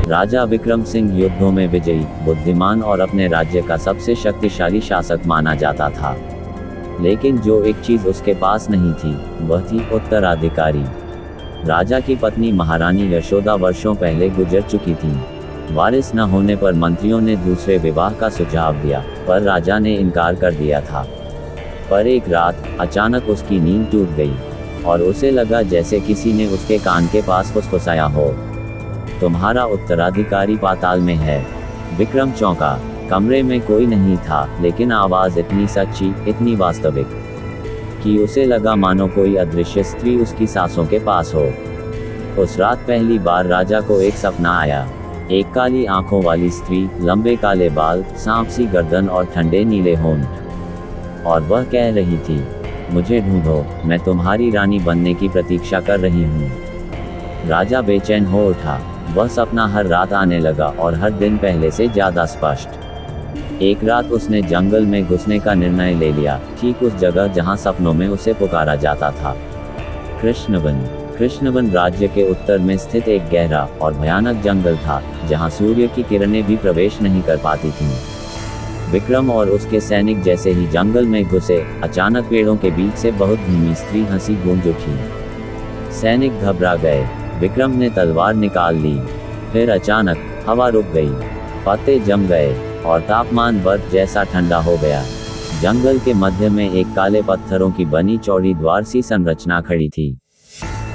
राजा विक्रम सिंह युद्धों में विजयी, बुद्धिमान और अपने राज्य का सबसे शक्तिशाली शासक माना जाता था। लेकिन जो एक चीज उसके पास नहीं थी, वह थी उत्तराधिकारी। राजा की पत्नी महारानी यशोदा वर्षों पहले गुजर चुकी थी। वारिस न होने पर मंत्रियों ने दूसरे विवाह का सुझाव दिया, पर राजा ने इनकार कर दिया था। पर एक रात अचानक उसकी नींद टूट गई और उसे लगा जैसे किसी ने उसके कान के पास फुसफुसाया हो, तुम्हारा उत्तराधिकारी पाताल में है। विक्रम चौंका। कमरे में कोई नहीं था, लेकिन आवाज इतनी सच्ची, इतनी वास्तविक कि उसे लगा मानो कोई अदृश्य स्त्री उसकी सांसों के पास हो। उस रात पहली बार राजा को एक सपना आया। एक काली आंखों वाली स्त्री, लंबे काले बाल, सांप सी गर्दन और ठंडे नीले होंठ। और वह कह रही थी, मुझे ढूंढो, मैं तुम्हारी रानी बनने की प्रतीक्षा कर रही हूँ। राजा बेचैन हो उठा। वह सपना हर रात आने लगा और हर दिन पहले से ज्यादा स्पष्ट। एक रात उसने जंगल में घुसने का निर्णय ले लिया, ठीक उस जगह जहां सपनों में उसे पुकारा जाता था, कृष्णवन। कृष्णवन राज्य के उत्तर में स्थित एक गहरा और भयानक जंगल था, जहां सूर्य की किरणें भी प्रवेश नहीं कर पाती थीं। विक्रम और उसके सैनिक जैसे ही जंगल में घुसे, अचानक पेड़ों के बीच से बहुत धीमी स्त्री हंसी गूंज उठी। सैनिक घबरा गए। विक्रम ने तलवार निकाल ली। फिर अचानक हवा रुक गई, पत्ते जम गए और तापमान बर्फ जैसा ठंडा हो गया। जंगल के मध्य में एक काले पत्थरों की बनी चौड़ी द्वार सी संरचना खड़ी थी।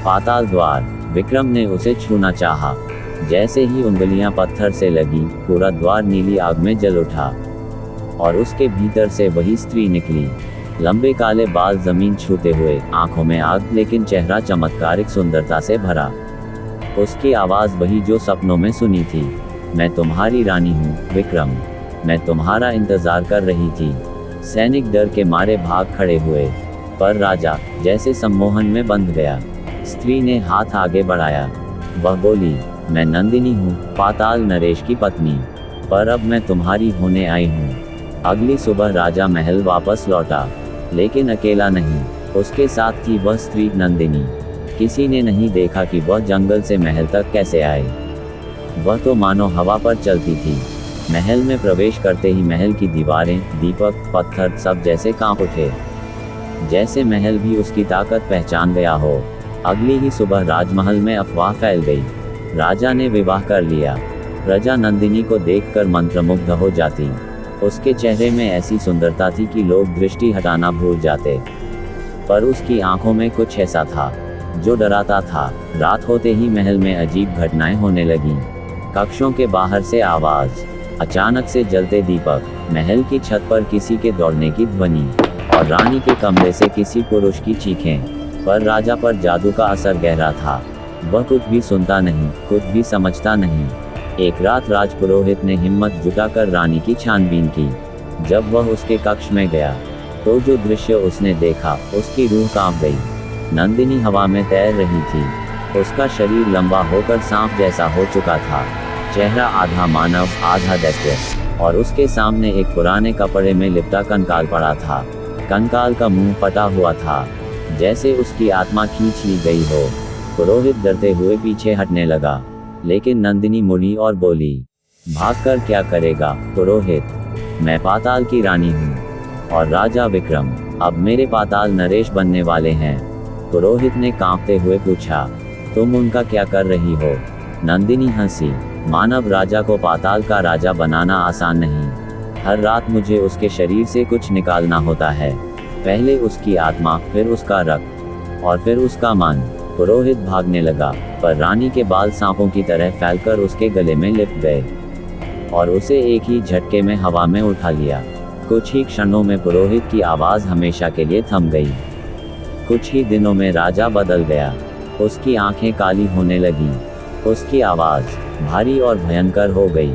पाताल द्वार। विक्रम ने उसे छूना चाहा। जैसे ही उंगलियां पत्थर से लगी, पूरा द्वार नीली आग में जल उठा और उसके भीतर से वही स्त्री निकली। लंबे काले बाल जमीन छूते हुए, आंखों में आग, लेकिन चेहरा चमत्कारिक सुंदरता से भरा। उसकी आवाज वही जो सपनों में सुनी थी, मैं तुम्हारी रानी हूँ विक्रम, मैं तुम्हारा इंतजार कर रही थी। सैनिक डर के मारे भाग खड़े हुए, पर राजा जैसे सम्मोहन में बंध गया। स्त्री ने हाथ आगे बढ़ाया। वह बोली, मैं नंदिनी हूँ, पाताल नरेश की पत्नी, पर अब मैं तुम्हारी होने आई हूँ। अगली सुबह राजा महल वापस लौटा, लेकिन अकेला नहीं, उसके साथ थी वह स्त्री नंदिनी। किसी ने नहीं देखा कि वह जंगल से महल तक कैसे आए। वह तो मानो हवा पर चलती थी। महल में प्रवेश करते ही महल की दीवारें, दीपक, पत्थर सब जैसे कांप उठे, जैसे महल भी उसकी ताकत पहचान गया हो। अगली ही सुबह राजमहल में अफवाह फैल गई, राजा ने विवाह कर लिया। प्रजा नंदिनी को देखकर मंत्रमुग्ध हो जाती। उसके चेहरे में ऐसी सुंदरता थी कि लोग दृष्टि हटाना भूल जाते। पर उसकी आंखों में कुछ ऐसा था जो डराता था। रात होते ही महल में अजीब घटनाएं होने लगीं। कक्षों के बाहर से आवाज, अचानक से जलते दीपक, महल की छत पर किसी के दौड़ने की ध्वनि और रानी के कमरे से किसी पुरुष की चीखें। पर राजा पर जादू का असर गहरा था। वह कुछ भी सुनता नहीं, कुछ भी समझता नहीं। एक रात राजपुरोहित ने हिम्मत जुटाकर रानी की छानबीन की। जब वह उसके कक्ष में गया, तो जो दृश्य उसने देखा, उसकी रूह कांप गई। नंदिनी हवा में तैर रही थी। उसका शरीर लंबा होकर सांप जैसा हो चुका था, चेहरा आधा मानव आधा दैत्य, और उसके सामने एक पुराने कपड़े में लिपटा कंकाल पड़ा था। कंकाल का मुंह फटा हुआ था, जैसे उसकी आत्मा खींच ली गई हो। पुरोहित डरते हुए पीछे हटने लगा, लेकिन नंदिनी मुड़ी और बोली, भागकर क्या करेगा पुरोहित, मैं पाताल की रानी हूँ, और राजा विक्रम अब मेरे पाताल नरेश बनने वाले हैं। पुरोहित ने कांपते हुए पूछा, तुम उनका क्या कर रही हो? नंदिनी हंसी, मानव राजा को पाताल का राजा बनाना आसान नहीं। हर रात मुझे उसके शरीर से कुछ निकालना होता है, पहले उसकी आत्मा, फिर उसका रक्त, और फिर उसका मन। पुरोहित भागने लगा, पर रानी के बाल सांपों की तरह फैलकर उसके गले में लिपट गए और उसे एक ही झटके में हवा में उठा लिया। कुछ ही क्षणों में पुरोहित की आवाज हमेशा के लिए थम गई। कुछ ही दिनों में राजा बदल गया। उसकी आंखें काली होने लगीं, उसकी आवाज भारी और भयंकर हो गई।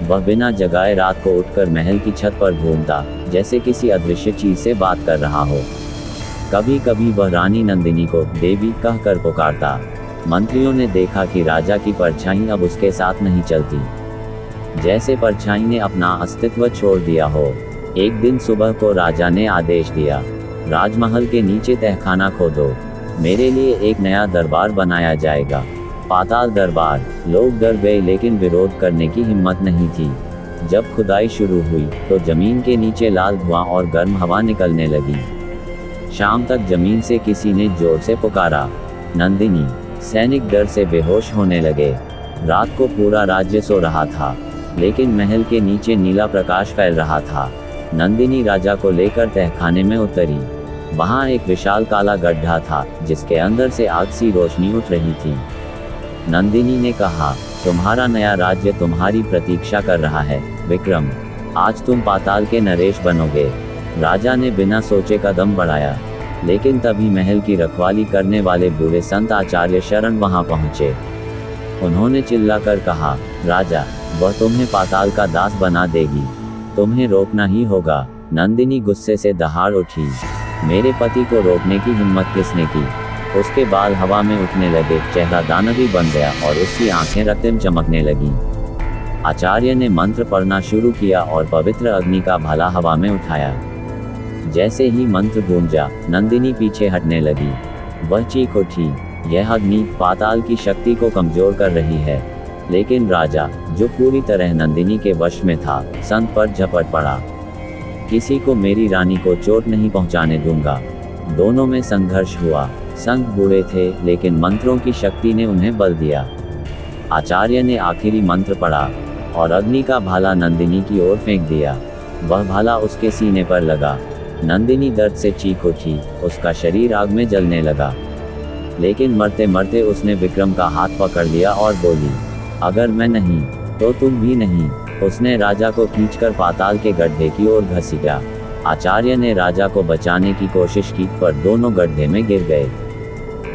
वह बिना जगाए रात को उठकर महल की छत पर घूमता, जैसे किसी अदृश्य चीज से बात कर रहा हो। कभी कभी वह रानी नंदिनी को देवी कहकर पुकारता। मंत्रियों ने देखा कि राजा की परछाई अब उसके साथ नहीं चलती, जैसे परछाई ने अपना अस्तित्व छोड़ दिया हो। एक दिन सुबह को राजा ने आदेश दिया, राजमहल के नीचे तहखाना खोदो, मेरे लिए एक नया दरबार बनाया जाएगा। पाताल दरबार। लोग डर गए लेकिन विरोध करने की हिम्मत नहीं थी। जब खुदाई शुरू हुई तो जमीन के नीचे लाल धुआं और गर्म हवा निकलने लगी। शाम तक जमीन से किसी ने जोर से पुकारा, नंदिनी। सैनिक डर से बेहोश होने लगे। रात को पूरा राज्य सो रहा था, लेकिन महल के नीचे नीला प्रकाश फैल रहा था। नंदिनी राजा को लेकर तहखाने में उतरी। वहां एक विशाल काला गड्ढा था, जिसके अंदर से आग सी रोशनी उठ रही थी। नंदिनी ने कहा, तुम्हारा नया राज्य तुम्हारी प्रतीक्षा कर रहा है, विक्रम। आज तुम पाताल के नरेश बनोगे। राजा ने बिना सोचे कदम बढ़ाया, लेकिन तभी महल की रखवाली करने वाले बूढ़े संत आचार्य शरण वहां पहुंचे। उन्होंने चिल्लाकर कहा, राजा, वह तुम्हें पाताल का दास बना देगी। तुम्हें रोकना ही होगा। नंदिनी गुस्से से दहाड़ उठी। मेरे पति को रोकने की हिम्मत किसने की? उसके बाल हवा में उठने लगे, चेहरा दानवी बन गया और उसकी आंखें रक्तम चमकने लगी। आचार्य ने मंत्र पढ़ना शुरू किया और पवित्र अग्नि का भाला हवा में उठाया। जैसे ही मंत्र गूंजा, नंदिनी पीछे हटने लगी। वह चीख उठी, यह अग्नि पाताल की शक्ति को कमजोर कर रही है। लेकिन राजा, जो पूरी तरह नंदिनी के वश में था, संत पर झपट पड़ा। किसी को मेरी रानी को चोट नहीं पहुंचाने दूंगा। दोनों में संघर्ष हुआ। संत बूढ़े थे, लेकिन मंत्रों की शक्ति ने उन्हें बल दिया। आचार्य ने आखिरी मंत्र पढ़ा और अग्नि का भाला नंदिनी की ओर फेंक दिया। वह भाला उसके सीने पर लगा। नंदिनी दर्द से चीख उठी, उसका शरीर आग में जलने लगा। लेकिन मरते मरते उसने विक्रम का हाथ पकड़ लिया और बोली, अगर मैं नहीं तो तुम भी नहीं। उसने राजा को खींचकर पाताल के गड्ढे की ओर घसीटा। आचार्य ने राजा को बचाने की कोशिश की, पर दोनों गड्ढे में गिर गए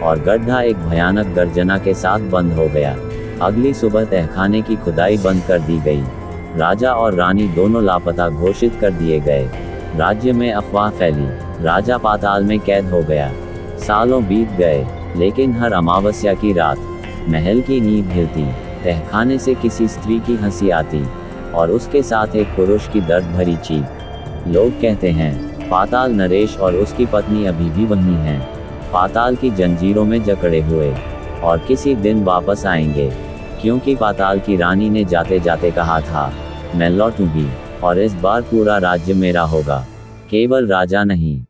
और गड्ढा एक भयानक गर्जना के साथ बंद हो गया। अगली सुबह तहखाने की खुदाई बंद कर दी गई। राजा और रानी दोनों लापता घोषित कर दिए गए। राज्य में अफवाह फैली, राजा पाताल में कैद हो गया। सालों बीत गए, लेकिन हर अमावस्या की रात महल की नींव हिलती, तहखाने से किसी स्त्री की हंसी आती और उसके साथ एक पुरुष की दर्द भरी चीख। लोग कहते हैं, पाताल नरेश और उसकी पत्नी अभी भी वहीं हैं, पाताल की जंजीरों में जकड़े हुए, और किसी दिन वापस आएंगे, क्योंकि पाताल की रानी ने जाते जाते कहा था, मैं लौटूंगी और इस बार पूरा राज्य मेरा होगा, केवल राजा नहीं।